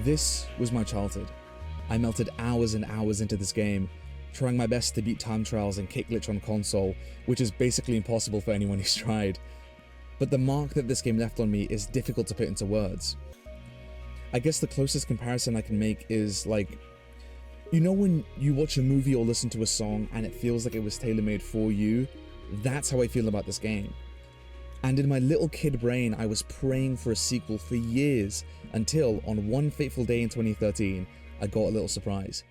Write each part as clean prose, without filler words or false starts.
This was my childhood. I melted hours and hours into this game, trying my best to beat time trials and kick glitch on console, which is basically impossible for anyone who's tried. But the mark that this game left on me is difficult to put into words. I guess the closest comparison I can make is like, you know when you watch a movie or listen to a song and it feels like it was tailor-made for you? That's how I feel about this game. And in my little kid brain, I was praying for a sequel for years until on one fateful day in 2013, I got a little surprise.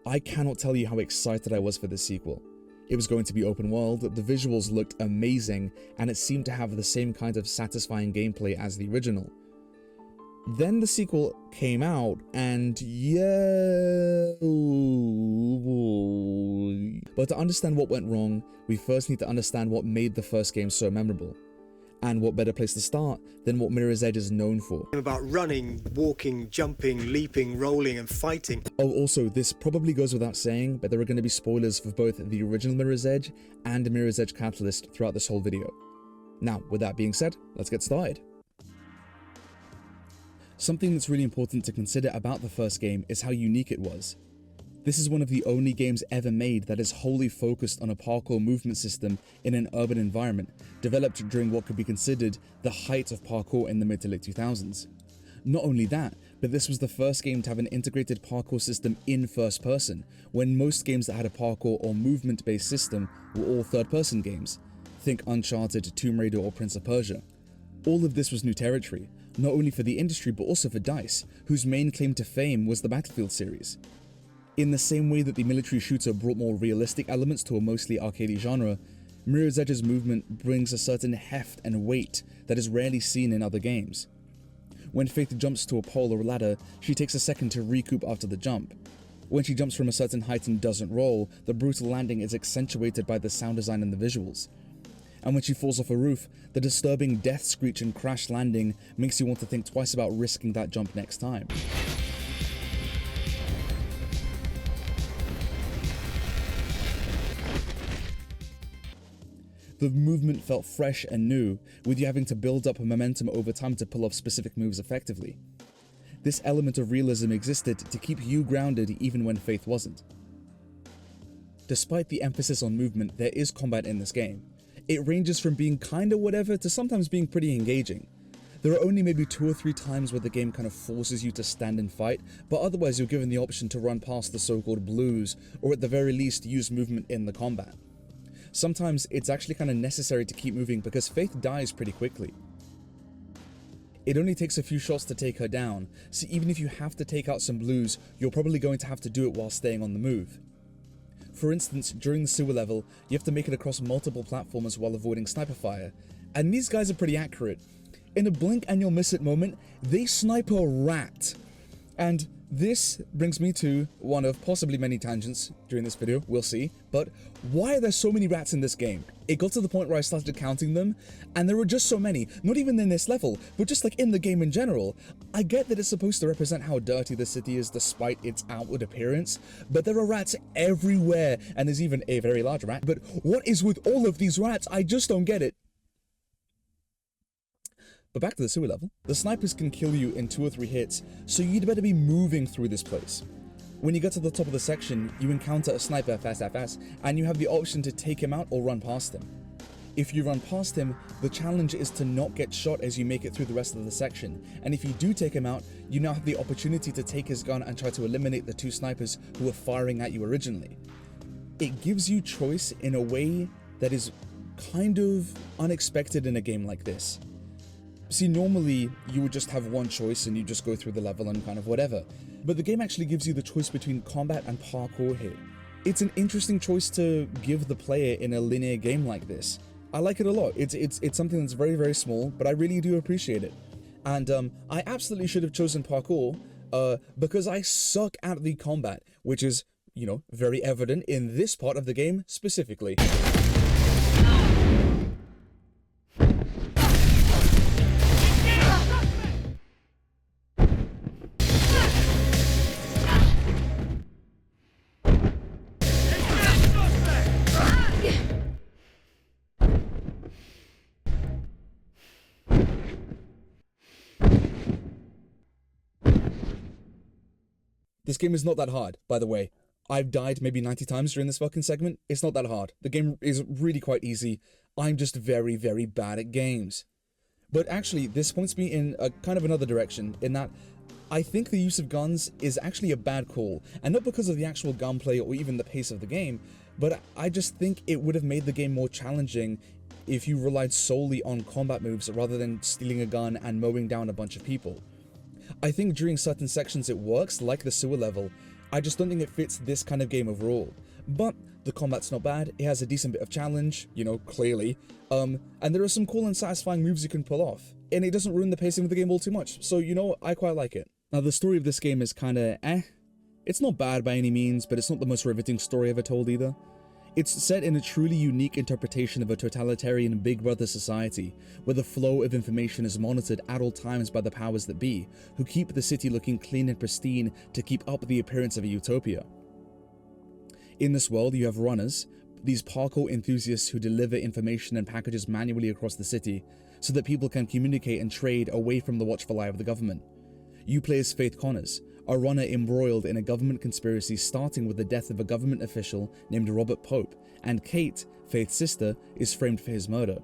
I cannot tell you how excited I was for this sequel. It was going to be open world, the visuals looked amazing, and it seemed to have the same kind of satisfying gameplay as the original. Then the sequel came out, and yeah... But to understand what went wrong, we first need to understand what made the first game so memorable. And what better place to start than what Mirror's Edge is known for. About running, walking, jumping, leaping, rolling and fighting. Oh, also, this probably goes without saying, but there are going to be spoilers for both the original Mirror's Edge and Mirror's Edge Catalyst throughout this whole video. Now, with that being said, let's get started. Something that's really important to consider about the first game is how unique it was. This is one of the only games ever made that is wholly focused on a parkour movement system in an urban environment, developed during what could be considered the height of parkour in the mid to late 2000s. Not only that, but this was the first game to have an integrated parkour system in first person, when most games that had a parkour or movement based system were all third person games. Think Uncharted, Tomb Raider or Prince of Persia. All of this was new territory, not only for the industry but also for DICE, whose main claim to fame was the Battlefield series. In the same way that the military shooter brought more realistic elements to a mostly arcadey genre, Mirror's Edge's movement brings a certain heft and weight that is rarely seen in other games. When Faith jumps to a pole or ladder, she takes a second to recoup after the jump. When she jumps from a certain height and doesn't roll, the brutal landing is accentuated by the sound design and the visuals. And when she falls off a roof, the disturbing death screech and crash landing makes you want to think twice about risking that jump next time. The movement felt fresh and new, with you having to build up momentum over time to pull off specific moves effectively. This element of realism existed to keep you grounded even when Faith wasn't. Despite the emphasis on movement, there is combat in this game. It ranges from being kinda whatever to sometimes being pretty engaging. There are only maybe 2 or 3 times where the game kind of forces you to stand and fight, but otherwise you're given the option to run past the so-called blues, or at the very least use movement in the combat. Sometimes it's actually kind of necessary to keep moving because Faith dies pretty quickly. It only takes a few shots to take her down, so even if you have to take out some blues, you're probably going to have to do it while staying on the move. For instance, during the sewer level, you have to make it across multiple platforms while avoiding sniper fire, and these guys are pretty accurate. In a blink and you'll miss it moment, they snipe a rat. And this brings me to one of possibly many tangents during this video, we'll see, but why are there so many rats in this game? It got to the point where I started counting them, and there were just so many, not even in this level, but just like in the game in general. I get that it's supposed to represent how dirty the city is despite its outward appearance, but there are rats everywhere, and there's even a very large rat, but what is with all of these rats? I just don't get it. But back to the sewer level. The snipers can kill you in 2 or 3 hits, so you'd better be moving through this place. When you get to the top of the section, you encounter a sniper fast, and you have the option to take him out or run past him. If you run past him, the challenge is to not get shot as you make it through the rest of the section, and if you do take him out, you now have the opportunity to take his gun and try to eliminate the 2 snipers who were firing at you originally. It gives you choice in a way that is kind of unexpected in a game like this. See, normally you would just have one choice and you just go through the level and kind of whatever, but the game actually gives you the choice between combat and parkour here. It's an interesting choice to give the player in a linear game like this. I like it a lot. It's something that's very, very small, but I really do appreciate it. And I absolutely should have chosen parkour because I suck at the combat, which is, you know, very evident in this part of the game specifically. This game is not that hard, by the way. I've died maybe 90 times during this fucking segment. It's not that hard. The game is really quite easy. I'm just very, very bad at games. But actually, this points me in a kind of another direction, in that I think the use of guns is actually a bad call, and not because of the actual gunplay or even the pace of the game, but I just think it would have made the game more challenging if you relied solely on combat moves rather than stealing a gun and mowing down a bunch of people. I think during certain sections it works, like the sewer level. I just don't think it fits this kind of game overall. But the combat's not bad, it has a decent bit of challenge, clearly, and there are some cool and satisfying moves you can pull off, and it doesn't ruin the pacing of the game all too much, so I quite like it. Now the story of this game is kinda It's not bad by any means, but it's not the most riveting story ever told either. It's set in a truly unique interpretation of a totalitarian Big Brother society, where the flow of information is monitored at all times by the powers that be, who keep the city looking clean and pristine to keep up the appearance of a utopia. In this world, you have runners, these parkour enthusiasts who deliver information and packages manually across the city, so that people can communicate and trade away from the watchful eye of the government. You play as Faith Connors, a runner embroiled in a government conspiracy starting with the death of a government official named Robert Pope, and Kate, Faith's sister, is framed for his murder.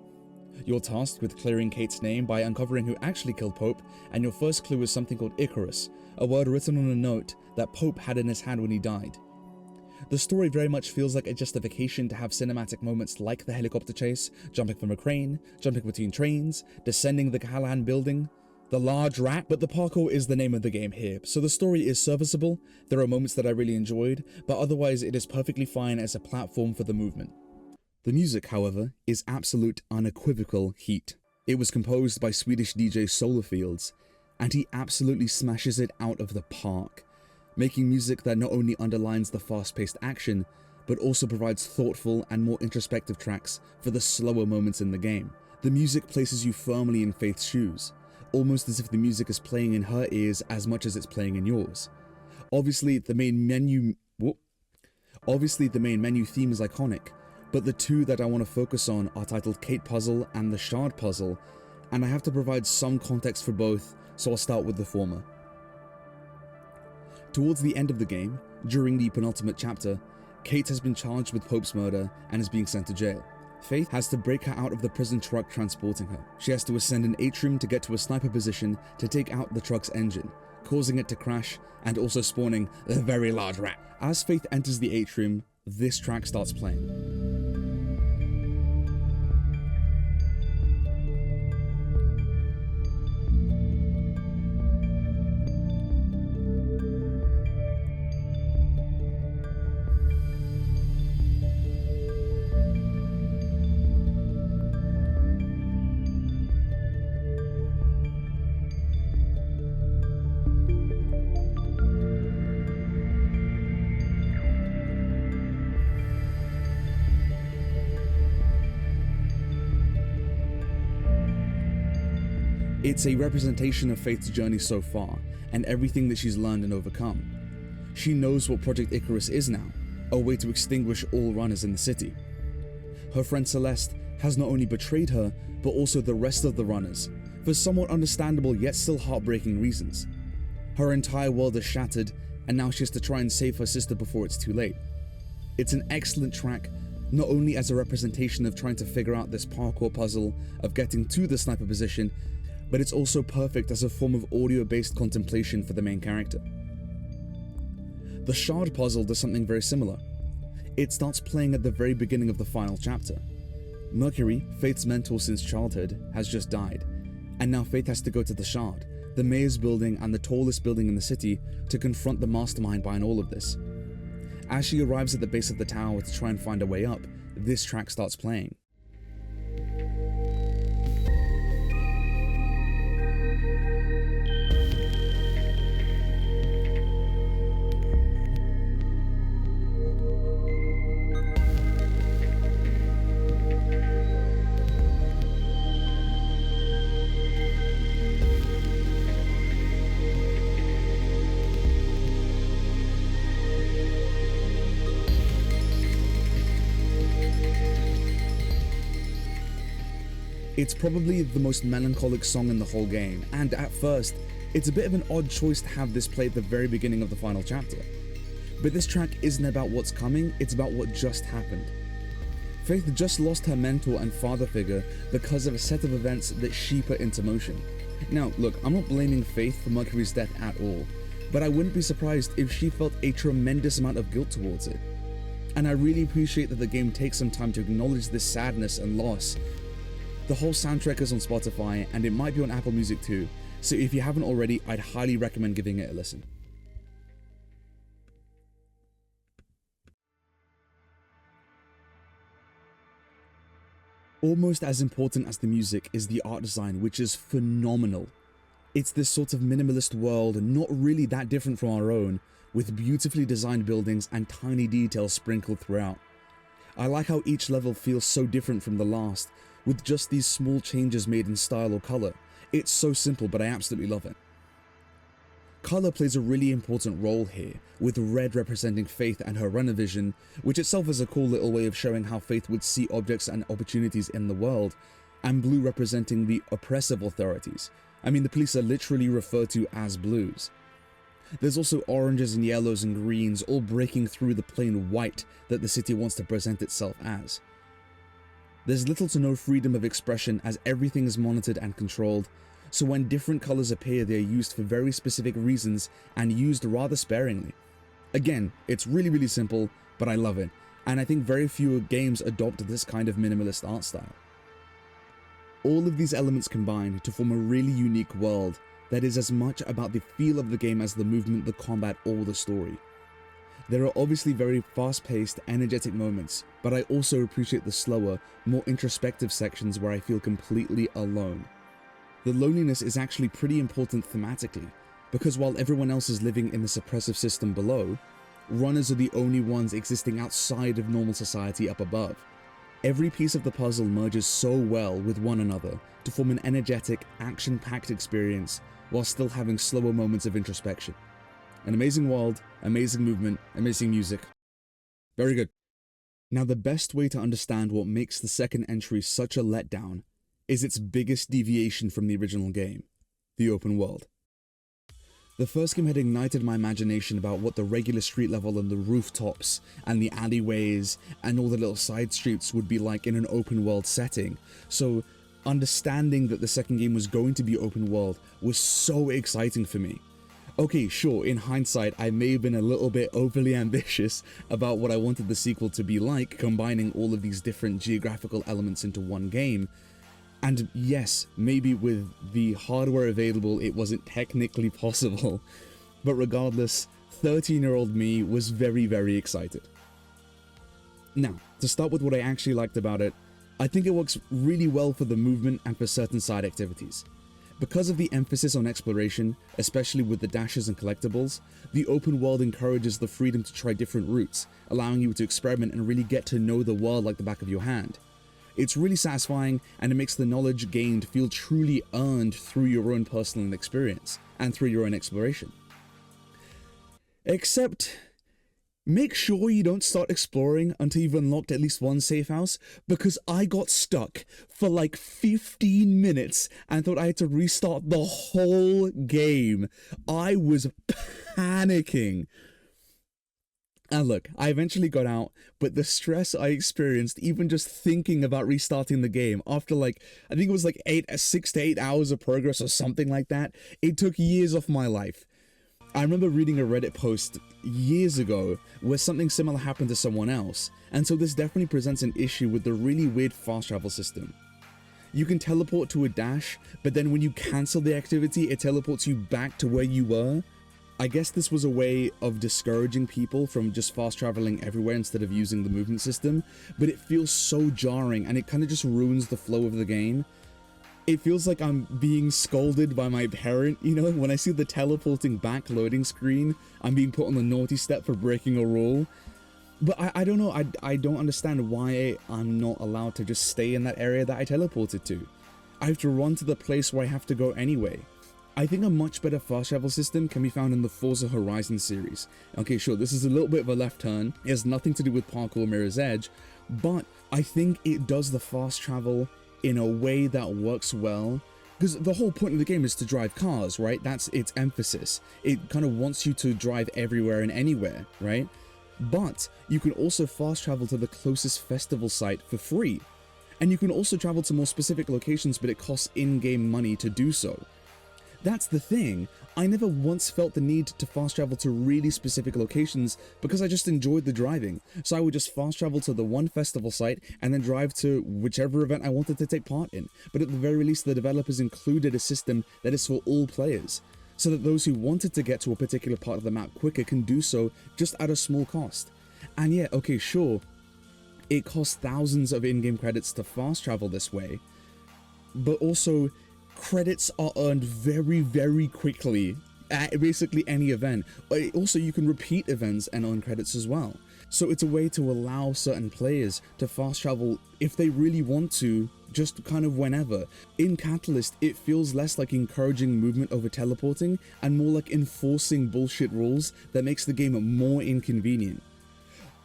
You're tasked with clearing Kate's name by uncovering who actually killed Pope, and your first clue is something called Icarus, a word written on a note that Pope had in his hand when he died. The story very much feels like a justification to have cinematic moments like the helicopter chase, jumping from a crane, jumping between trains, descending the Callahan building, the large rat, but the parkour is the name of the game here, so the story is serviceable. There are moments that I really enjoyed, but otherwise it is perfectly fine as a platform for the movement. The music, however, is absolute unequivocal heat. It was composed by Swedish DJ Solarfields, and he absolutely smashes it out of the park, making music that not only underlines the fast-paced action, but also provides thoughtful and more introspective tracks for the slower moments in the game. The music places you firmly in Faith's shoes, almost as if the music is playing in her ears as much as it's playing in yours. Obviously, the main menu theme is iconic, but the two that I want to focus on are titled Kate Puzzle and The Shard Puzzle, and I have to provide some context for both, so I'll start with the former. Towards the end of the game, during the penultimate chapter, Kate has been charged with Pope's murder and is being sent to jail. Faith has to break her out of the prison truck transporting her. She has to ascend an atrium to get to a sniper position to take out the truck's engine, causing it to crash and also spawning a very large rat. As Faith enters the atrium, this track starts playing. It's a representation of Faith's journey so far, and everything that she's learned and overcome. She knows what Project Icarus is now, a way to extinguish all runners in the city. Her friend Celeste has not only betrayed her, but also the rest of the runners, for somewhat understandable yet still heartbreaking reasons. Her entire world is shattered, and now she has to try and save her sister before it's too late. It's an excellent track, not only as a representation of trying to figure out this parkour puzzle of getting to the sniper position, but it's also perfect as a form of audio-based contemplation for the main character. The Shard Puzzle does something very similar. It starts playing at the very beginning of the final chapter. Mercury, Faith's mentor since childhood, has just died, and now Faith has to go to the Shard, the mayor's building and the tallest building in the city, to confront the mastermind behind all of this. As she arrives at the base of the tower to try and find a way up, this track starts playing. It's probably the most melancholic song in the whole game, and at first, It's a bit of an odd choice to have this play at the very beginning of the final chapter. But this track isn't about what's coming, it's about what just happened. Faith just lost her mentor and father figure because of a set of events that she put into motion. Now, look, I'm not blaming Faith for Mercury's death at all, but I wouldn't be surprised if she felt a tremendous amount of guilt towards it. And I really appreciate that the game takes some time to acknowledge this sadness and loss. The whole soundtrack is on Spotify, and it might be on Apple Music too, so if you haven't already, I'd highly recommend giving it a listen. Almost as important as the music is the art design, which is phenomenal. It's this sort of minimalist world, not really that different from our own, with beautifully designed buildings and tiny details sprinkled throughout. I like how each level feels so different from the last, with just these small changes made in style or color. It's so simple, but I absolutely love it. Color plays a really important role here, with red representing Faith and her runner vision, which itself is a cool little way of showing how Faith would see objects and opportunities in the world, and blue representing the oppressive authorities. I mean, the police are literally referred to as blues. There's also oranges and yellows and greens, all breaking through the plain white that the city wants to present itself as. There's little to no freedom of expression as everything is monitored and controlled, so when different colors appear, they are used for very specific reasons and used rather sparingly. Again, it's really simple, but I love it, and I think very few games adopt this kind of minimalist art style. All of these elements combine to form a really unique world that is as much about the feel of the game as the movement, the combat, or the story. There are obviously very fast-paced, energetic moments, but I also appreciate the slower, more introspective sections where I feel completely alone. The loneliness is actually pretty important thematically, because while everyone else is living in the suppressive system below, runners are the only ones existing outside of normal society up above. Every piece of the puzzle merges so well with one another to form an energetic, action-packed experience while still having slower moments of introspection. An amazing world, amazing movement, amazing music. Very good. Now, the best way to understand what makes the second entry such a letdown is its biggest deviation from the original game, the open world. The first game had ignited my imagination about what the regular street level and the rooftops and the alleyways and all the little side streets would be like in an open world setting, so understanding that the second game was going to be open world was so exciting for me. Okay, sure, in hindsight, I may have been a little bit overly ambitious about what I wanted the sequel to be like, combining all of these different geographical elements into one game. And yes, maybe with the hardware available, it wasn't technically possible. But regardless, 13-year-old me was very excited. Now, to start with what I actually liked about it, I think it works really well for the movement and for certain side activities. Because of the emphasis on exploration, especially with the dashes and collectibles, the open world encourages the freedom to try different routes, allowing you to experiment and really get to know the world like the back of your hand. It's really satisfying, and it makes the knowledge gained feel truly earned through your own personal experience and through your own exploration. Except, make sure you don't start exploring until you've unlocked at least one safe house, because I got stuck for like 15 minutes and thought I had to restart the whole game. I was panicking. And look, I eventually got out, but the stress I experienced even just thinking about restarting the game after like, I think it was like 6 to 8 hours of progress or something like that, it took years off my life. I remember reading a Reddit post years ago where something similar happened to someone else, and so this definitely presents an issue with the really weird fast travel system. You can teleport to a dash, but then when you cancel the activity, it teleports you back to where you were. I guess this was a way of discouraging people from just fast traveling everywhere instead of using the movement system, but it feels so jarring and it kind of just ruins the flow of the game. It feels like I'm being scolded by my parent, you know, when I see the teleporting back loading screen, I'm being put on the naughty step for breaking a rule. But I don't know, I don't understand why I'm not allowed to just stay in that area that I teleported to. I have to run to the place where I have to go anyway. I think a much better fast travel system can be found in the Forza Horizon series. Okay, sure, this is a little bit of a left turn. It has nothing to do with Parkour Mirror's Edge, but I think it does the fast travel in a way that works well Because the whole point of the game is to drive cars, right? That's its emphasis. It kind of wants you to drive everywhere and anywhere, right? But you can also fast travel to the closest festival site for free. And you can also travel to more specific locations, but it costs in-game money to do so. That's the thing. I never once felt the need to fast travel to really specific locations because I just enjoyed the driving. So I would just fast travel to the one festival site and then drive to whichever event I wanted to take part in. But at the very least, the developers included a system that is for all players, so that those who wanted to get to a particular part of the map quicker can do so just at a small cost. And yeah, okay, sure, it costs thousands of in-game credits to fast travel this way, but also credits are earned very, very quickly at basically any event. Also, you can repeat events and earn credits as well. So it's a way to allow certain players to fast travel if they really want to, just kind of whenever. In Catalyst, it feels less like encouraging movement over teleporting and more like enforcing bullshit rules that makes the game more inconvenient.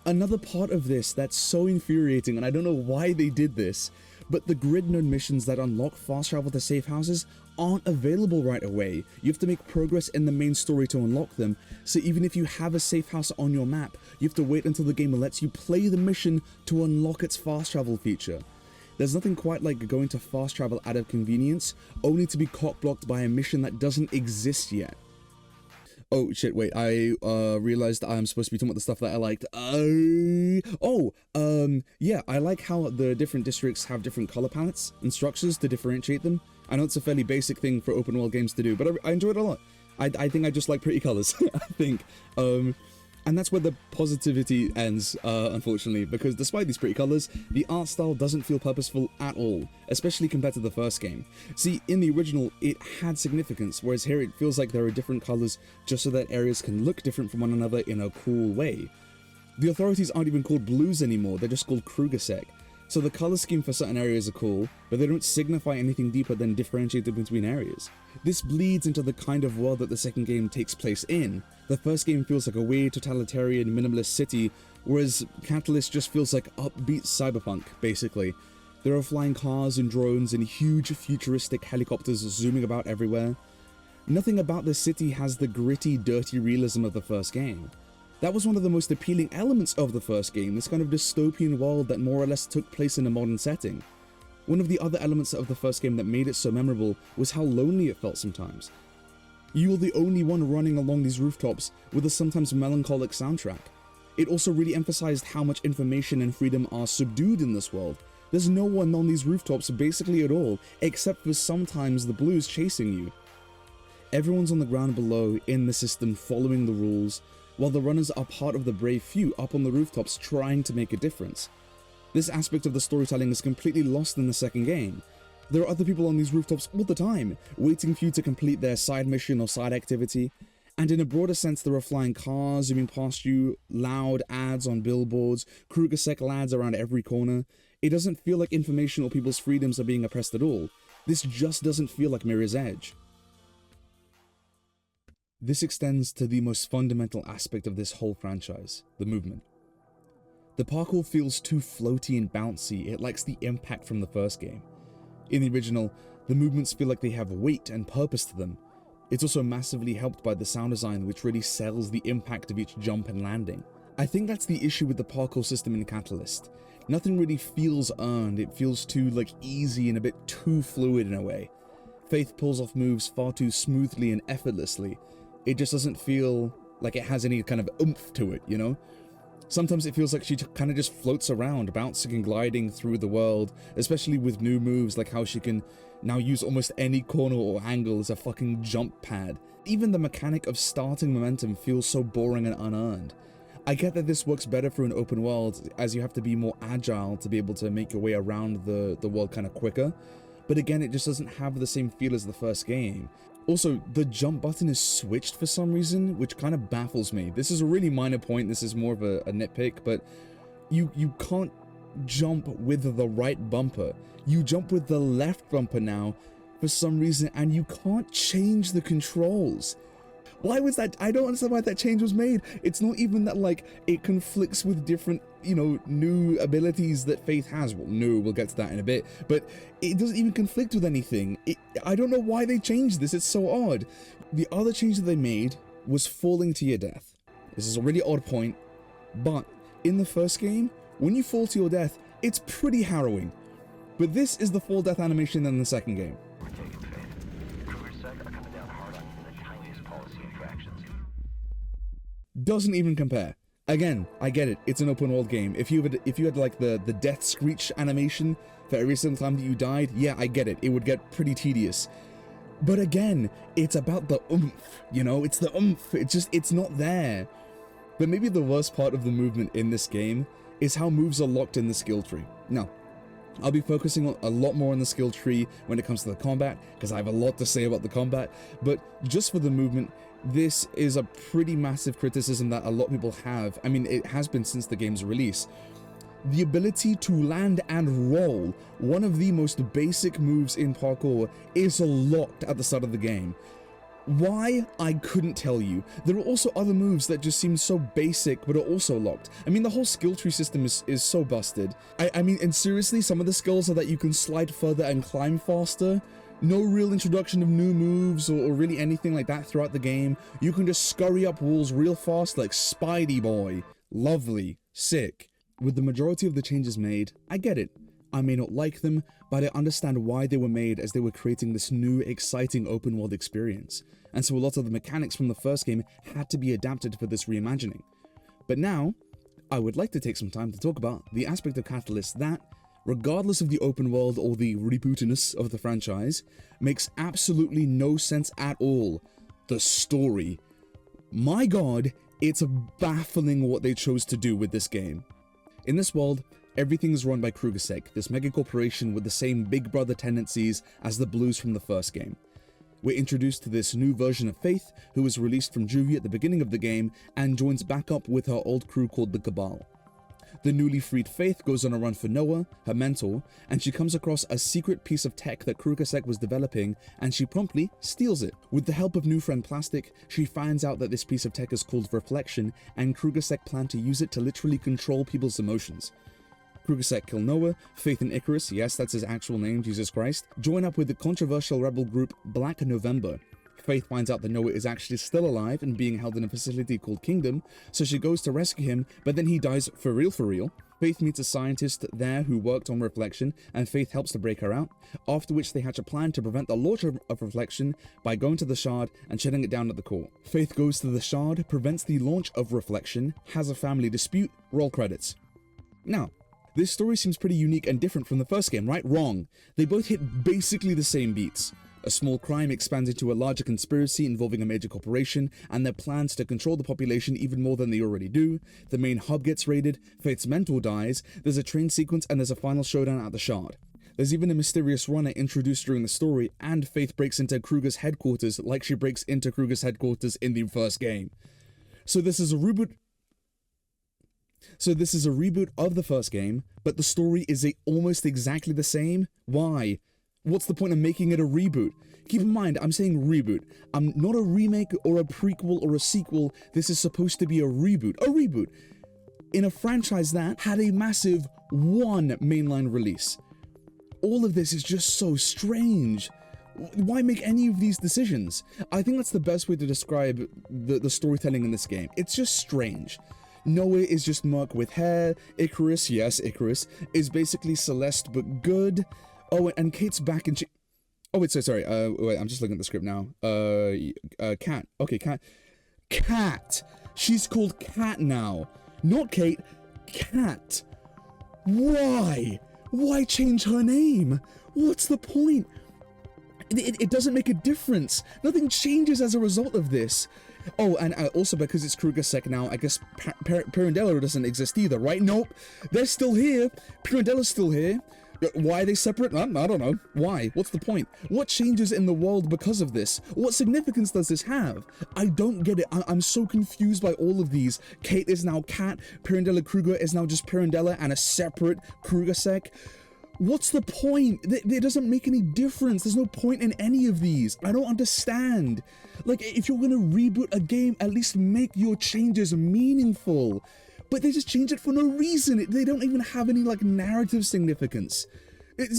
Another part of this that's so infuriating, and I don't know why they did this, but the grid node missions that unlock fast travel to safe houses aren't available right away. You have to make progress in the main story to unlock them, so even if you have a safe house on your map, you have to wait until the game lets you play the mission to unlock its fast travel feature. There's nothing quite like going to fast travel out of convenience, only to be cock-blocked by a mission that doesn't exist yet. Oh shit, wait, I realized I'm supposed to be talking about the stuff that I liked. Yeah, I like how the different districts have different color palettes and structures to differentiate them. I know it's a fairly basic thing for open world games to do, but I enjoy it a lot. I think I just like pretty colors, I think. And that's where the positivity ends, unfortunately, because despite these pretty colors, the art style doesn't feel purposeful at all, especially compared to the first game. See, in the original, it had significance, whereas here it feels like there are different colors just so that areas can look different from one another in a cool way. The authorities aren't even called blues anymore, they're just called Krugersek. So the color scheme for certain areas are cool, but they don't signify anything deeper than differentiated between areas. This bleeds into the kind of world that the second game takes place in. The first game feels like a weird totalitarian minimalist city, whereas Catalyst just feels like upbeat cyberpunk, basically. There are flying cars and drones and huge futuristic helicopters zooming about everywhere. Nothing about the city has the gritty, dirty realism of the first game. That was one of the most appealing elements of the first game, this kind of dystopian world that more or less took place in a modern setting. One of the other elements of the first game that made it so memorable was how lonely it felt sometimes. You were the only one running along these rooftops with a sometimes melancholic soundtrack. It also really emphasized how much information and freedom are subdued in this world. There's no one on these rooftops basically at all, except for sometimes the blues chasing you. Everyone's on the ground below in the system following the rules, while the runners are part of the brave few up on the rooftops trying to make a difference. This aspect of the storytelling is completely lost in the second game. There are other people on these rooftops all the time, waiting for you to complete their side mission or side activity, and in a broader sense there are flying cars zooming past you, loud ads on billboards, Krugersek lads around every corner. It doesn't feel like information or people's freedoms are being oppressed at all. This just doesn't feel like Mirror's Edge. This extends to the most fundamental aspect of this whole franchise, the movement. The parkour feels too floaty and bouncy, it lacks the impact from the first game. In the original, the movements feel like they have weight and purpose to them. It's also massively helped by the sound design, which really sells the impact of each jump and landing. I think that's the issue with the parkour system in Catalyst. Nothing really feels earned, it feels too easy and a bit too fluid in a way. Faith pulls off moves far too smoothly and effortlessly. It just doesn't feel like it has any kind of oomph to it, you know? Sometimes it feels like she kind of just floats around, bouncing and gliding through the world, especially with new moves like how she can now use almost any corner or angle as a fucking jump pad. Even the mechanic of starting momentum feels so boring and unearned. I get that this works better for an open world, as you have to be more agile to be able to make your way around the world kind of quicker, but again, it just doesn't have the same feel as the first game. Also, the jump button is switched for some reason, which kind of baffles me. This is a really minor point, this is more of a nitpick, but you can't jump with the right bumper. You jump with the left bumper now for some reason, and you can't change the controls. Why was that? I don't understand why that change was made. It's not even that it conflicts with different new abilities that Faith has. Well, no, we'll get to that in a bit, but it doesn't even conflict with anything. I don't know why they changed this. It's so odd. The other change that they made was falling to your death. This is a really odd point, but in the first game, when you fall to your death, it's pretty harrowing. But this is the fall death animation in the second game. We're taking Faith. KrugerSec are coming down hard on even the tiniest policy infractions. Doesn't even compare. Again, I get it. It's an open world game. If you had like the death screech animation for every single time that you died, yeah, I get it. It would get pretty tedious. But again, it's about the oomph, it's the oomph. It's not there. But maybe the worst part of the movement in this game is how moves are locked in the skill tree. Now, I'll be focusing a lot more on the skill tree when it comes to the combat, because I have a lot to say about the combat, but just for the movement, this is a pretty massive criticism that a lot of people have. I mean, it has been since the game's release. The ability to land and roll, one of the most basic moves in parkour, is locked at the start of the game. Why? I couldn't tell you. There are also other moves that just seem so basic but are also locked. I mean, the whole skill tree system is so busted. I mean, and seriously, some of the skills are that you can slide further and climb faster. No real introduction of new moves or really anything like that throughout the game. You can just scurry up walls real fast like Spidey Boy. Lovely. Sick. With the majority of the changes made, I get it. I may not like them, but I understand why they were made, as they were creating this new, exciting open world experience. And so a lot of the mechanics from the first game had to be adapted for this reimagining. But now, I would like to take some time to talk about the aspect of Catalyst that, regardless of the open world or the rebootiness of the franchise, makes absolutely no sense at all. The story. My god, it's baffling what they chose to do with this game. In this world, everything is run by KrugerSec, this mega corporation with the same Big Brother tendencies as the Blues from the first game. We're introduced to this new version of Faith, who was released from juvie at the beginning of the game and joins back up with her old crew called the Cabal. The newly freed Faith goes on a run for Noah, her mentor, and she comes across a secret piece of tech that KrugerSec was developing, and she promptly steals it. With the help of new friend Plastic, she finds out that this piece of tech is called Reflection, and KrugerSec plan to use it to literally control people's emotions. KrugerSec kill Noah, Faith and Icarus, yes, that's his actual name, Jesus Christ, join up with the controversial rebel group Black November. Faith finds out that Noah is actually still alive and being held in a facility called Kingdom, so she goes to rescue him, but then he dies for real. Faith meets a scientist there who worked on Reflection, and Faith helps to break her out, after which they hatch a plan to prevent the launch of Reflection by going to the Shard and shutting it down at the core. Faith goes to the Shard, prevents the launch of Reflection, has a family dispute, roll credits. Now, this story seems pretty unique and different from the first game, right? Wrong. They both hit basically the same beats. A small crime expands into a larger conspiracy involving a major corporation and their plans to control the population even more than they already do. The main hub gets raided, Faith's mentor dies, there's a train sequence, and there's a final showdown at the Shard. There's even a mysterious runner introduced during the story, and Faith breaks into Kruger's headquarters like she breaks into Kruger's headquarters in the first game. So this is a reboot of the first game, but the story is almost exactly the same. Why? What's the point of making it a reboot? Keep in mind, I'm saying reboot. I'm not a remake or a prequel or a sequel. This is supposed to be a reboot. A reboot in a franchise that had a massive one mainline release. All of this is just so strange. Why make any of these decisions? I think that's the best way to describe the storytelling in this game. It's just strange. Noah is just Merc with hair. Icarus, yes, Icarus, is basically Celeste but good. Oh, and Kate's back and she... Oh, wait, sorry. Wait, I'm just looking at the script now. Kat. Okay, Kat. Kat! She's called Kat now. Not Kate. Kat. Why? Why change her name? What's the point? It doesn't make a difference. Nothing changes as a result of this. Oh, and also because it's KrugerSec now, I guess Pirandello doesn't exist either, right? Nope. They're still here. Pirandello's still here. Why are they separate? I don't know. Why? What's the point? What changes in the world because of this? What significance does this have? I don't get it. I'm so confused by all of these. Kate is now Kat. Pirandello Kruger is now just Pirandello and a separate KrugerSec. What's the point? It doesn't make any difference. There's no point in any of these. I don't understand. Like, if you're gonna reboot a game, at least make your changes meaningful. but they just change it for no reason. They don't even have any like narrative significance.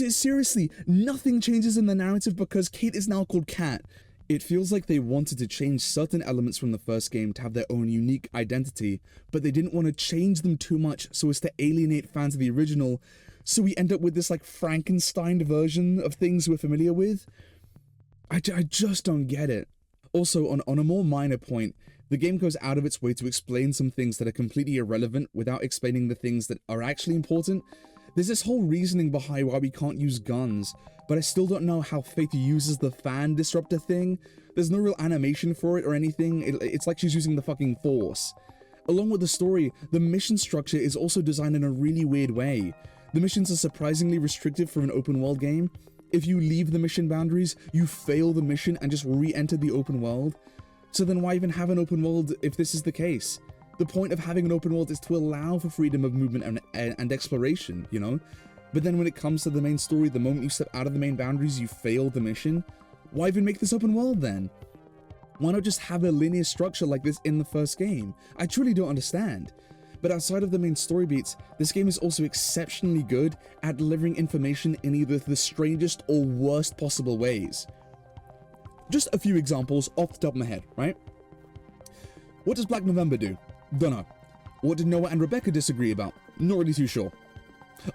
Seriously, nothing changes in the narrative because Kate is now called Kat. It feels like they wanted to change certain elements from the first game to have their own unique identity, but they didn't want to change them too much so as to alienate fans of the original, so we end up with this like Frankenstein version of things we're familiar with. I just don't get it. Also, on a more minor point, the game goes out of its way to explain some things that are completely irrelevant without explaining the things that are actually important. There's this whole reasoning behind why we can't use guns, but I still don't know how Faith uses the fan disruptor thing. There's no real animation for it or anything. It's like she's using the fucking Force. Along with the story, the mission structure is also designed in a really weird way. The missions are surprisingly restrictive for an open world game. If you leave the mission boundaries, you fail the mission and just re-enter the open world. So then why even have an open world if this is the case? The point of having an open world is to allow for freedom of movement and exploration, you know? But then when it comes to the main story, the moment you step out of the main boundaries, you fail the mission. Why even make this open world then? Why not just have a linear structure like this in the first game? I truly don't understand. But outside of the main story beats, this game is also exceptionally good at delivering information in either the strangest or worst possible ways. Just a few examples off the top of my head, right? What does Black November do? Dunno. What did Noah and Rebecca disagree about? Not really too sure.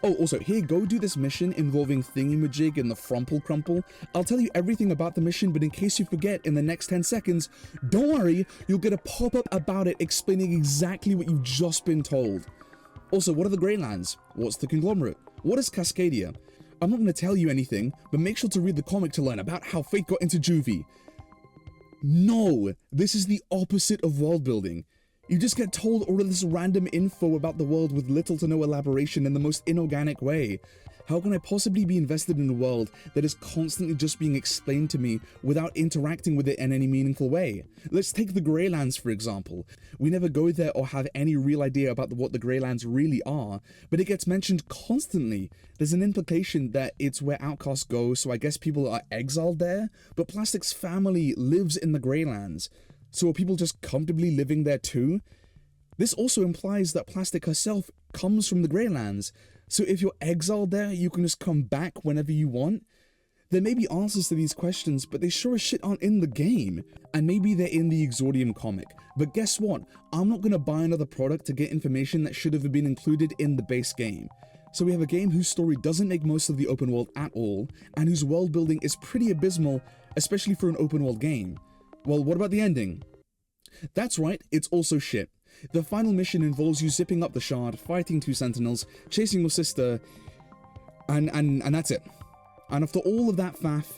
Oh, also, here, go do this mission involving Thingamajig and the Frumple Crumple. I'll tell you everything about the mission, but in case you forget in the next 10 seconds, don't worry, you'll get a pop-up about it explaining exactly what you've just been told. Also, what are the Greylands? What's the Conglomerate? What is Cascadia? I'm not going to tell you anything, but make sure to read the comic to learn about how Faith got into Juvie. No, this is the opposite of world building. You just get told all of this random info about the world with little to no elaboration in the most inorganic way. How can I possibly be invested in a world that is constantly just being explained to me without interacting with it in any meaningful way? Let's take the Greylands for example. We never go there or have any real idea about what the Greylands really are, but it gets mentioned constantly. There's an implication that it's where outcasts go, so I guess people are exiled there, but Plastic's family lives in the Greylands. So are people just comfortably living there too? This also implies that Plastic herself comes from the Greylands, so if you're exiled there, you can just come back whenever you want? There may be answers to these questions, but they sure as shit aren't in the game. And maybe they're in the Exordium comic, but guess what? I'm not gonna buy another product to get information that should have been included in the base game. So we have a game whose story doesn't make most of the open world at all, and whose world building is pretty abysmal, especially for an open world game. Well, what about the ending? That's right, it's also shit. The final mission involves you zipping up the shard, fighting 2 sentinels, chasing your sister, and that's it. And after all of that faff,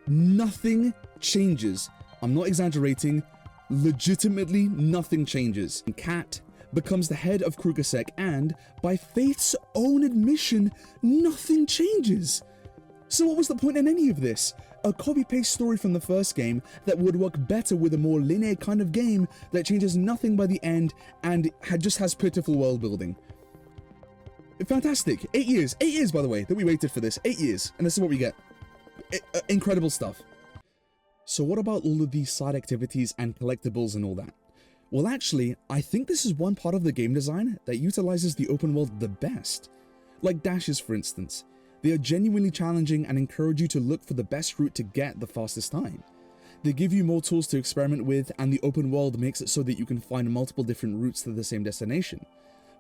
nothing changes. I'm not exaggerating, legitimately nothing changes. Kat becomes the head of KrugerSec and, by Faith's own admission, nothing changes. So what was the point in any of this? A copy-paste story from the first game that would work better with a more linear kind of game that changes nothing by the end and just has pitiful world building. Fantastic. 8 years. 8 years, by the way, that we waited for this. 8 years. And this is what we get. Incredible stuff. So what about all of these side activities and collectibles and all that? Well, actually, I think this is one part of the game design that utilizes the open world the best. Like dashes, for instance. They are genuinely challenging and encourage you to look for the best route to get the fastest time. They give you more tools to experiment with, and the open world makes it so that you can find multiple different routes to the same destination.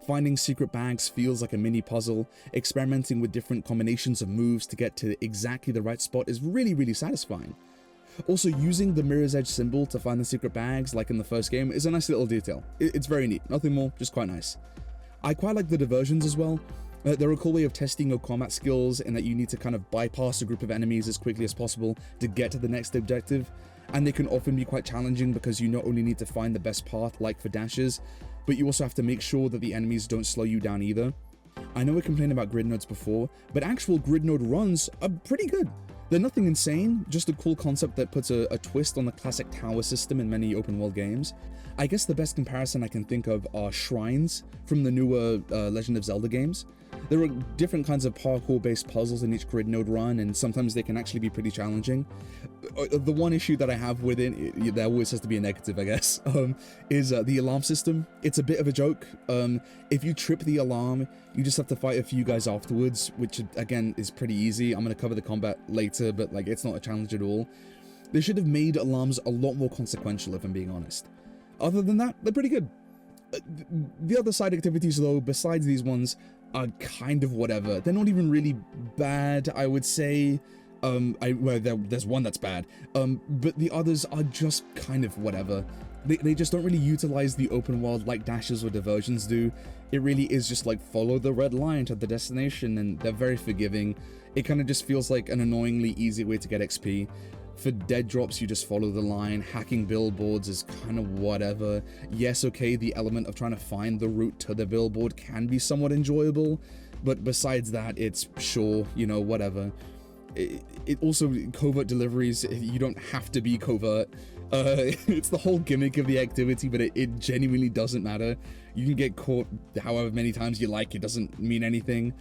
Finding secret bags feels like a mini puzzle. Experimenting with different combinations of moves to get to exactly the right spot is really satisfying. Also, using the Mirror's Edge symbol to find the secret bags, like in the first game, is a nice little detail. It's very neat, nothing more, just quite nice. I quite like the diversions as well. They're a cool way of testing your combat skills in that you need to kind of bypass a group of enemies as quickly as possible to get to the next objective, and they can often be quite challenging because you not only need to find the best path like for dashes, but you also have to make sure that the enemies don't slow you down either. I know we complained about grid nodes before, but actual grid node runs are pretty good. They're nothing insane, just a cool concept that puts a twist on the classic tower system in many open world games. I guess the best comparison I can think of are shrines from the newer Legend of Zelda games. There are different kinds of parkour-based puzzles in each grid node run, and sometimes they can actually be pretty challenging. The one issue that I have with it, there always has to be a negative, I guess, is the alarm system. It's a bit of a joke. If you trip the alarm, you just have to fight a few guys afterwards, which again is pretty easy. I'm going to cover the combat later, but like it's not a challenge at all. They should have made alarms a lot more consequential, if I'm being honest. Other than that, they're pretty good. The other side activities, though, besides these ones, are kind of whatever. They're not even really bad, I would say. There's one that's bad. But the others are just kind of whatever. They just don't really utilize the open world like dashes or diversions do. It really is just like follow the red line to the destination, and they're very forgiving. It kind of just feels like an annoyingly easy way to get XP. For dead drops, you just follow the line. Hacking billboards is kind of whatever. Yes, okay, the element of trying to find the route to the billboard can be somewhat enjoyable, but besides that, it's sure, you know, whatever. It also, covert deliveries, you don't have to be covert. It's the whole gimmick of the activity, but it genuinely doesn't matter. You can get caught however many times you like, it doesn't mean anything.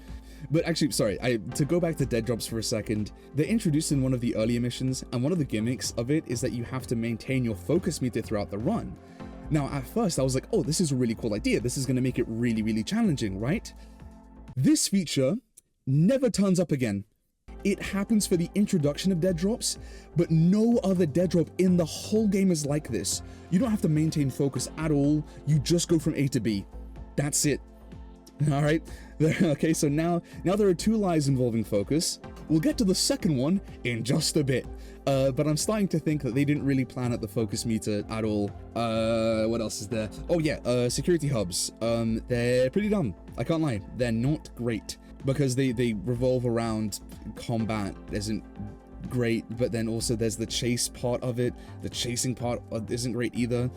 But actually, sorry, to go back to dead drops for a second, they're introduced in one of the earlier missions, and one of the gimmicks of it is that you have to maintain your focus meter throughout the run. Now, at first, I was like, oh, this is a really cool idea. This is going to make it really, really challenging, right? This feature never turns up again. It happens for the introduction of dead drops, but no other dead drop in the whole game is like this. You don't have to maintain focus at all. You just go from A to B. That's it. All right. Okay, so now there are two lies involving focus. We'll get to the second one in just a bit. But I'm starting to think that they didn't really plan out the focus meter at all. What else is there? Oh yeah, security hubs. They're pretty dumb. I can't lie. They're not great because they revolve around combat isn't great, but then also there's the chase part of it. The chasing part isn't great either.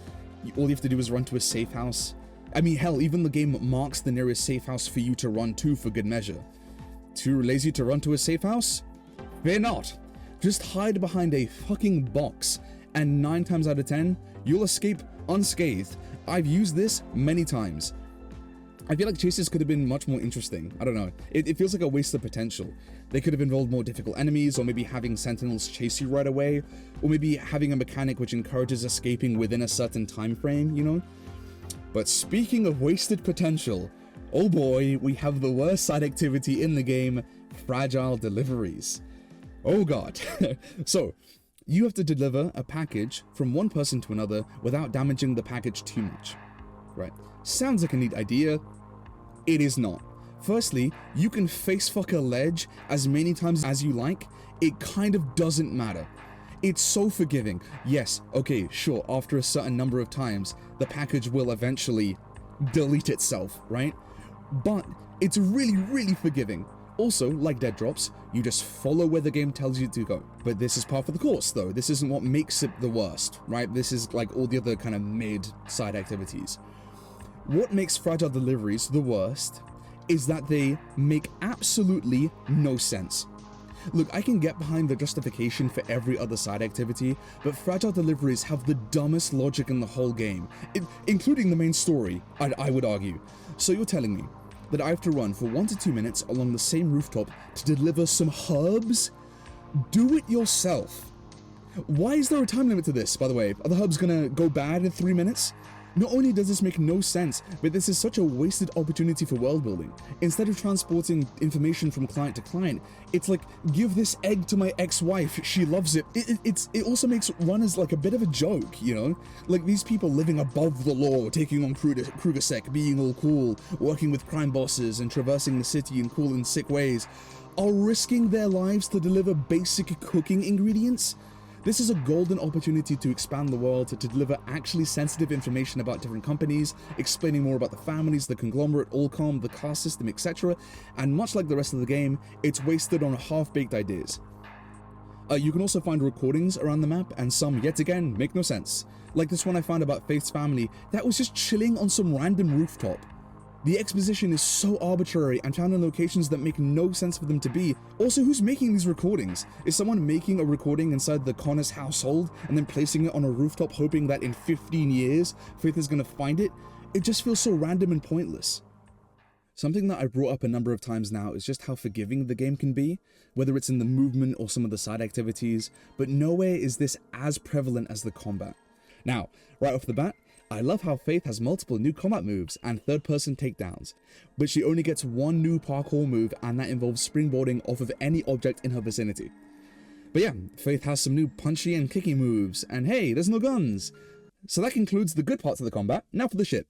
All you have to do is run to a safe house. I mean, hell, even the game marks the nearest safe house for you to run to for good measure. Too lazy to run to a safe house? Fear not. Just hide behind a fucking box, and 9 times out of 10, you'll escape unscathed. I've used this many times. I feel like chases could have been much more interesting. I don't know. It feels like a waste of potential. They could have involved more difficult enemies, or maybe having sentinels chase you right away, or maybe having a mechanic which encourages escaping within a certain time frame, you know? But speaking of wasted potential, oh boy, we have the worst side activity in the game, fragile deliveries. Oh god. So, you have to deliver a package from one person to another without damaging the package too much. Right. Sounds like a neat idea. It is not. Firstly, you can facefuck a ledge as many times as you like. It kind of doesn't matter. It's so forgiving. Yes, okay, sure, after a certain number of times, the package will eventually delete itself, right? But it's really, really forgiving. Also, like dead drops, you just follow where the game tells you to go. But this is part of the course, though. This isn't what makes it the worst, right? This is like all the other kind of mid-side activities. What makes fragile deliveries the worst is that they make absolutely no sense. Look, I can get behind the justification for every other side activity, but fragile deliveries have the dumbest logic in the whole game, including the main story, I would argue. So you're telling me that I have to run for 1 to 2 minutes along the same rooftop to deliver some herbs? Do it yourself. Why is there a time limit to this, by the way? Are the herbs gonna go bad in 3 minutes? Not only does this make no sense, but this is such a wasted opportunity for world building. Instead of transporting information from client to client, it's like, give this egg to my ex-wife, she loves it. It also makes runners like a bit of a joke, you know? Like these people living above the law, taking on Krugersec, being all cool, working with crime bosses and traversing the city in cool and sick ways, are risking their lives to deliver basic cooking ingredients? This is a golden opportunity to expand the world, to deliver actually sensitive information about different companies, explaining more about the families, the conglomerate, Allcom, the caste system, etc. And much like the rest of the game, it's wasted on half-baked ideas. You can also find recordings around the map, and some, yet again, make no sense. Like this one I found about Faith's family, that was just chilling on some random rooftop. The exposition is so arbitrary and found in locations that make no sense for them to be. Also, who's making these recordings? Is someone making a recording inside the Connors household and then placing it on a rooftop hoping that in 15 years, Faith is gonna find it? It just feels so random and pointless. Something that I brought up a number of times now is just how forgiving the game can be, whether it's in the movement or some of the side activities, but nowhere is this as prevalent as the combat. Now, right off the bat, I love how Faith has multiple new combat moves and third-person takedowns, but she only gets one new parkour move, and that involves springboarding off of any object in her vicinity. But yeah, Faith has some new punchy and kicky moves, and hey, there's no guns! So that concludes the good parts of the combat. Now for the shit.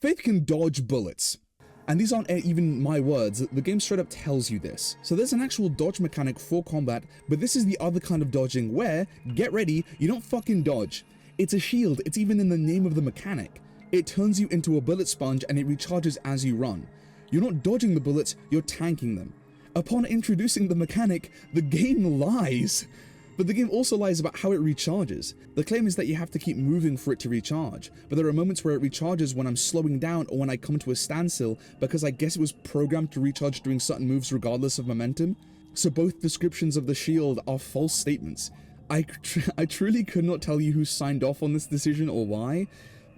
Faith can dodge bullets. And these aren't even my words, the game straight up tells you this. So there's an actual dodge mechanic for combat, but this is the other kind of dodging where, get ready, you don't fucking dodge. It's a shield, it's even in the name of the mechanic. It turns you into a bullet sponge and it recharges as you run. You're not dodging the bullets, you're tanking them. Upon introducing the mechanic, the game lies. But the game also lies about how it recharges. The claim is that you have to keep moving for it to recharge, but there are moments where it recharges when I'm slowing down or when I come to a standstill, because I guess it was programmed to recharge during certain moves regardless of momentum. So both descriptions of the shield are false statements. I truly could not tell you who signed off on this decision or why,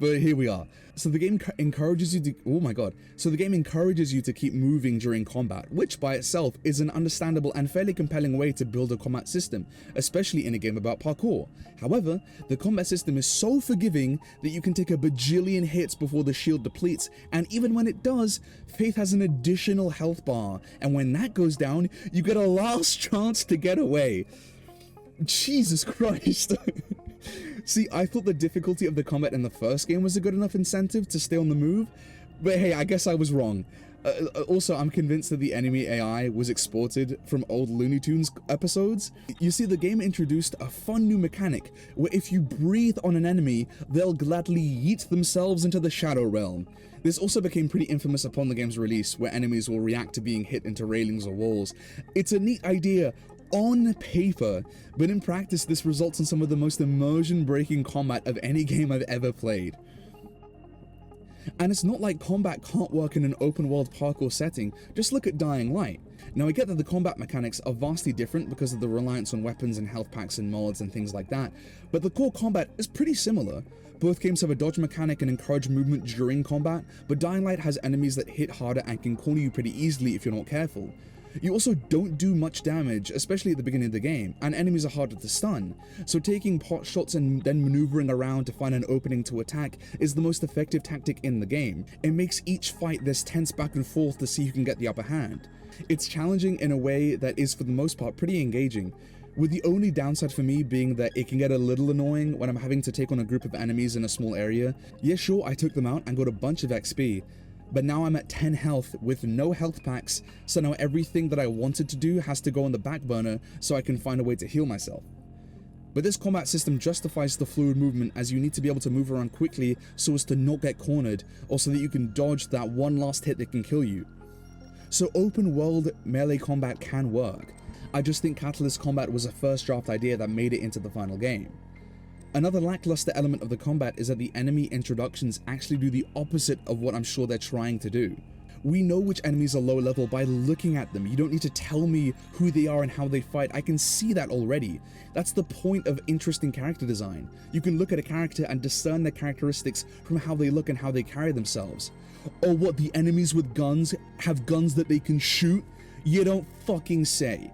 but here we are. So the game encourages you to, oh my god. So the game encourages you to keep moving during combat, which by itself is an understandable and fairly compelling way to build a combat system, especially in a game about parkour. However, the combat system is so forgiving that you can take a bajillion hits before the shield depletes, and even when it does, Faith has an additional health bar, and when that goes down, you get a last chance to get away. Jesus Christ. See, I thought the difficulty of the combat in the first game was a good enough incentive to stay on the move, but hey, I guess I was wrong. Also, I'm convinced that the enemy AI was exported from old Looney Tunes episodes. You see, the game introduced a fun new mechanic where if you breathe on an enemy, they'll gladly yeet themselves into the Shadow Realm. This also became pretty infamous upon the game's release, where enemies will react to being hit into railings or walls. It's a neat idea on paper, but in practice this results in some of the most immersion-breaking combat of any game I've ever played. And it's not like combat can't work in an open-world parkour setting, just look at Dying Light. Now I get that the combat mechanics are vastly different because of the reliance on weapons and health packs and mods and things like that, but the core combat is pretty similar. Both games have a dodge mechanic and encourage movement during combat, but Dying Light has enemies that hit harder and can corner you pretty easily if you're not careful. You also don't do much damage, especially at the beginning of the game, and enemies are harder to stun, so taking pot shots and then maneuvering around to find an opening to attack is the most effective tactic in the game. It makes each fight this tense back and forth to see who can get the upper hand. It's challenging in a way that is for the most part pretty engaging, with the only downside for me being that it can get a little annoying when I'm having to take on a group of enemies in a small area. Yeah, sure, I took them out and got a bunch of XP, but now I'm at 10 health with no health packs, so now everything that I wanted to do has to go on the back burner so I can find a way to heal myself. But this combat system justifies the fluid movement, as you need to be able to move around quickly so as to not get cornered, or so that you can dodge that one last hit that can kill you. So open world melee combat can work. I just think Catalyst combat was a first draft idea that made it into the final game. Another lackluster element of the combat is that the enemy introductions actually do the opposite of what I'm sure they're trying to do. We know which enemies are low level by looking at them. You don't need to tell me who they are and how they fight. I can see that already. That's the point of interesting character design. You can look at a character and discern their characteristics from how they look and how they carry themselves. Or what, the enemies with guns have guns that they can shoot? You don't fucking say.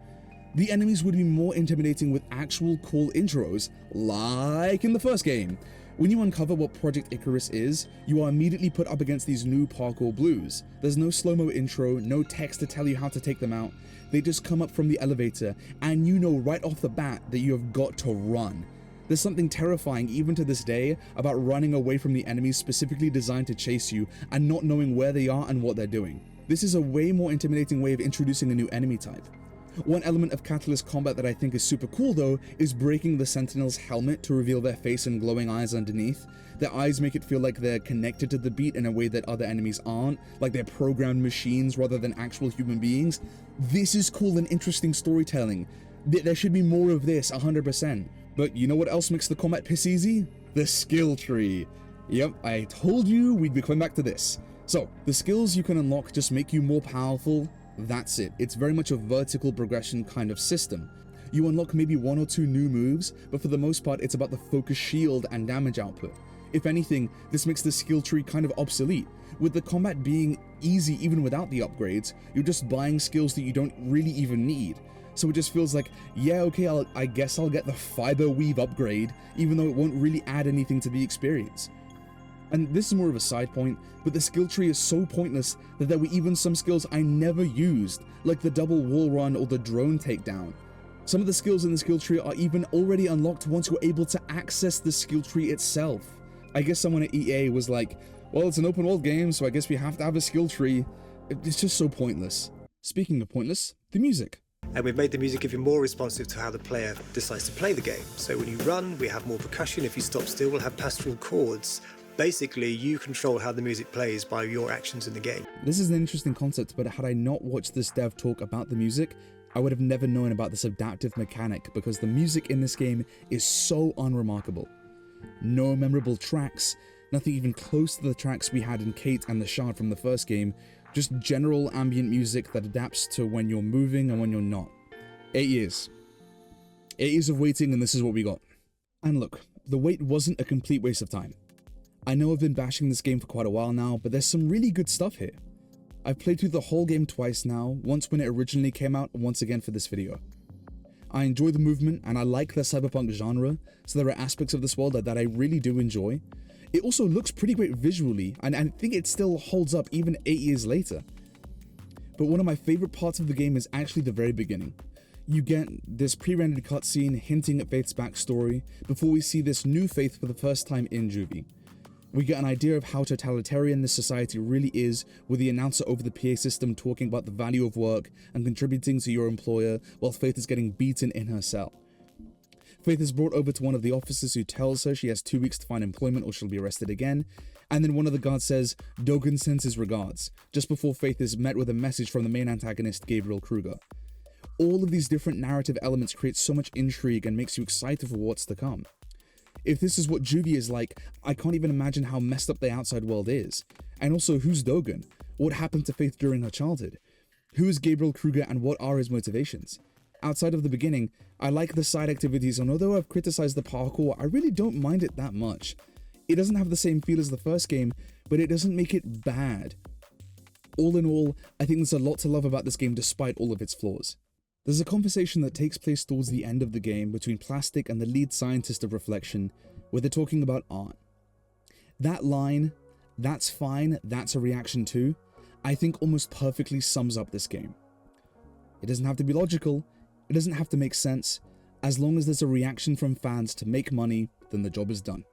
The enemies would be more intimidating with actual cool intros, like in the first game. When you uncover what Project Icarus is, you are immediately put up against these new parkour blues. There's no slow-mo intro, no text to tell you how to take them out. They just come up from the elevator, and you know right off the bat that you have got to run. There's something terrifying even to this day about running away from the enemies specifically designed to chase you and not knowing where they are and what they're doing. This is a way more intimidating way of introducing a new enemy type. One element of Catalyst combat that I think is super cool though is breaking the Sentinel's helmet to reveal their face and glowing eyes underneath. Their eyes make it feel like they're connected to the beat in a way that other enemies aren't, like they're programmed machines rather than actual human beings. This is cool and interesting storytelling. There should be more of this, 100%. But you know what else makes the combat piss easy? The skill tree. Yep, I told you we'd be coming back to this. So, the skills you can unlock just make you more powerful. That's it. It's very much a vertical progression kind of system. You unlock maybe one or two new moves, but for the most part it's about the focus shield and damage output. If anything, this makes the skill tree kind of obsolete. With the combat being easy even without the upgrades, you're just buying skills that you don't really even need. So it just feels like, yeah, okay, I guess I'll get the fiber weave upgrade, even though it won't really add anything to the experience. And this is more of a side point, but the skill tree is so pointless that there were even some skills I never used, like the double wall run or the drone takedown. Some of the skills in the skill tree are even already unlocked once you're able to access the skill tree itself. I guess someone at EA was like, well, it's an open world game, so I guess we have to have a skill tree. It's just so pointless. Speaking of pointless, the music. And we've made the music even more responsive to how the player decides to play the game. So when you run, we have more percussion. If you stop still, we'll have pastoral chords. Basically, you control how the music plays by your actions in the game. This is an interesting concept, but had I not watched this dev talk about the music, I would have never known about this adaptive mechanic, because the music in this game is so unremarkable. No memorable tracks, nothing even close to the tracks we had in Kate and the Shard from the first game, just general ambient music that adapts to when you're moving and when you're not. 8 years. 8 years of waiting, and this is what we got. And look, the wait wasn't a complete waste of time. I know I've been bashing this game for quite a while now, but there's some really good stuff here. I've played through the whole game twice now, once when it originally came out and once again for this video. I enjoy the movement and I like the cyberpunk genre, so there are aspects of this world that I really do enjoy. It also looks pretty great visually, and I think it still holds up even 8 years later. But one of my favorite parts of the game is actually the very beginning. You get this pre-rendered cutscene hinting at Faith's backstory before we see this new Faith for the first time in Juvie. We get an idea of how totalitarian this society really is, with the announcer over the PA system talking about the value of work and contributing to your employer while Faith is getting beaten in her cell. Faith is brought over to one of the officers who tells her she has 2 weeks to find employment or she'll be arrested again, and then one of the guards says, "Dogen sends his regards," just before Faith is met with a message from the main antagonist, Gabriel Kruger. All of these different narrative elements create so much intrigue and makes you excited for what's to come. If this is what Juvie is like, I can't even imagine how messed up the outside world is. And also, who's Dogen? What happened to Faith during her childhood? Who is Gabriel Kruger and what are his motivations? Outside of the beginning, I like the side activities, and although I've criticized the parkour, I really don't mind it that much. It doesn't have the same feel as the first game, but it doesn't make it bad. All in all, I think there's a lot to love about this game despite all of its flaws. There's a conversation that takes place towards the end of the game between Plastic and the lead scientist of Reflection, where they're talking about art. That line, "That's fine, that's a reaction too," I think almost perfectly sums up this game. It doesn't have to be logical, it doesn't have to make sense. As long as there's a reaction from fans to make money, then the job is done.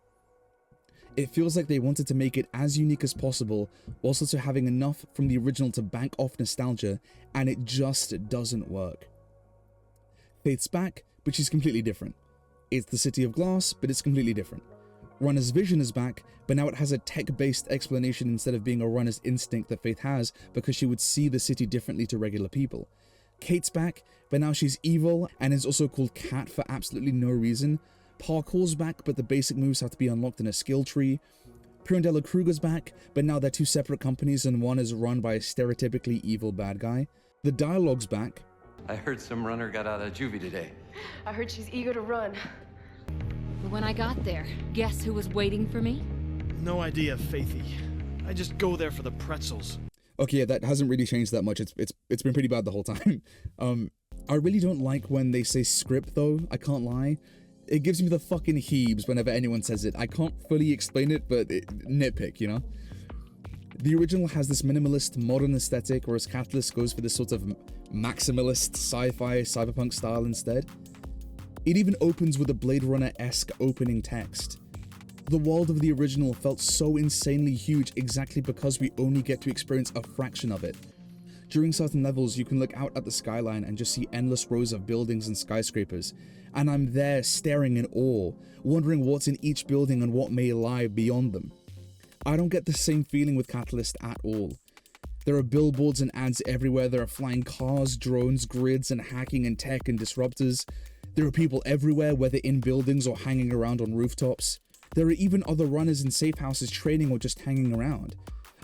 It feels like they wanted to make it as unique as possible, whilst also having enough from the original to bank off nostalgia, and it just doesn't work. Faith's back, but she's completely different. It's the City of Glass, but it's completely different. Runner's vision is back, but now it has a tech-based explanation instead of being a runner's instinct that Faith has, because she would see the city differently to regular people. Kate's back, but now she's evil and is also called Cat for absolutely no reason. Parkour's back, but the basic moves have to be unlocked in a skill tree. Pirandello Kruger's back, but now they're two separate companies and one is run by a stereotypically evil bad guy. The dialogue's back. I heard some runner got out of juvie today. I heard she's eager to run. But when I got there, guess who was waiting for me? No idea, Faithy. I just go there for the pretzels. Okay, yeah, that hasn't really changed that much. It's been pretty bad the whole time. I really don't like when they say script though, I can't lie. It gives me the fucking heebs whenever anyone says it. I can't fully explain it, but nitpick, you know? The original has this minimalist, modern aesthetic, whereas Catalyst goes for this sort of maximalist, sci-fi, cyberpunk style instead. It even opens with a Blade Runner-esque opening text. The world of the original felt so insanely huge exactly because we only get to experience a fraction of it. During certain levels, you can look out at the skyline and just see endless rows of buildings and skyscrapers, and I'm there staring in awe, wondering what's in each building and what may lie beyond them. I don't get the same feeling with Catalyst at all. There are billboards and ads everywhere, there are flying cars, drones, grids, and hacking and tech and disruptors. There are people everywhere, whether in buildings or hanging around on rooftops. There are even other runners in safe houses training or just hanging around.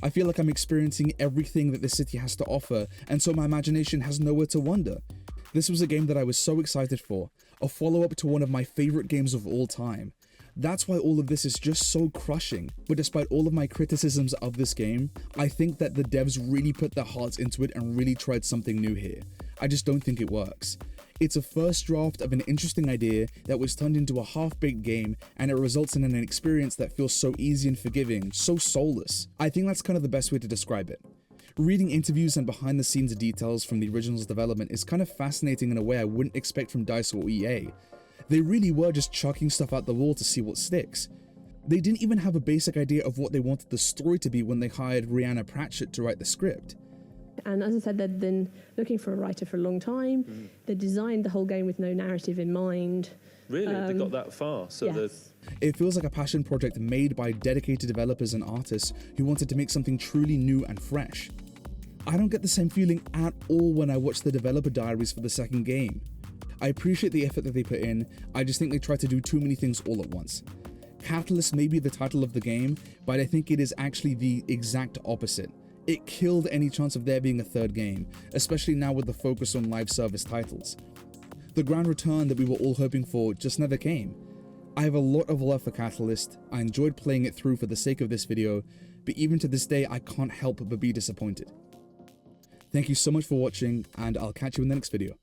I feel like I'm experiencing everything that the city has to offer, and so my imagination has nowhere to wander. This was a game that I was so excited for, a follow-up to one of my favorite games of all time. That's why all of this is just so crushing. But despite all of my criticisms of this game, I think that the devs really put their hearts into it and really tried something new here. I just don't think it works. It's a first draft of an interesting idea that was turned into a half-baked game, and it results in an experience that feels so easy and forgiving, so soulless. I think that's kind of the best way to describe it. Reading interviews and behind-the-scenes details from the original's development is kind of fascinating in a way I wouldn't expect from DICE or EA. They really were just chucking stuff out the wall to see what sticks. They didn't even have a basic idea of what they wanted the story to be when they hired Rhianna Pratchett to write the script. And as I said, they'd been looking for a writer for a long time. They designed the whole game with no narrative in mind. Really? They got that far? So yes. It feels like a passion project made by dedicated developers and artists who wanted to make something truly new and fresh. I don't get the same feeling at all when I watch the developer diaries for the second game. I appreciate the effort that they put in, I just think they try to do too many things all at once. Catalyst may be the title of the game, but I think it is actually the exact opposite. It killed any chance of there being a third game, especially now with the focus on live service titles. The grand return that we were all hoping for just never came. I have a lot of love for Catalyst, I enjoyed playing it through for the sake of this video, but even to this day I can't help but be disappointed. Thank you so much for watching, and I'll catch you in the next video.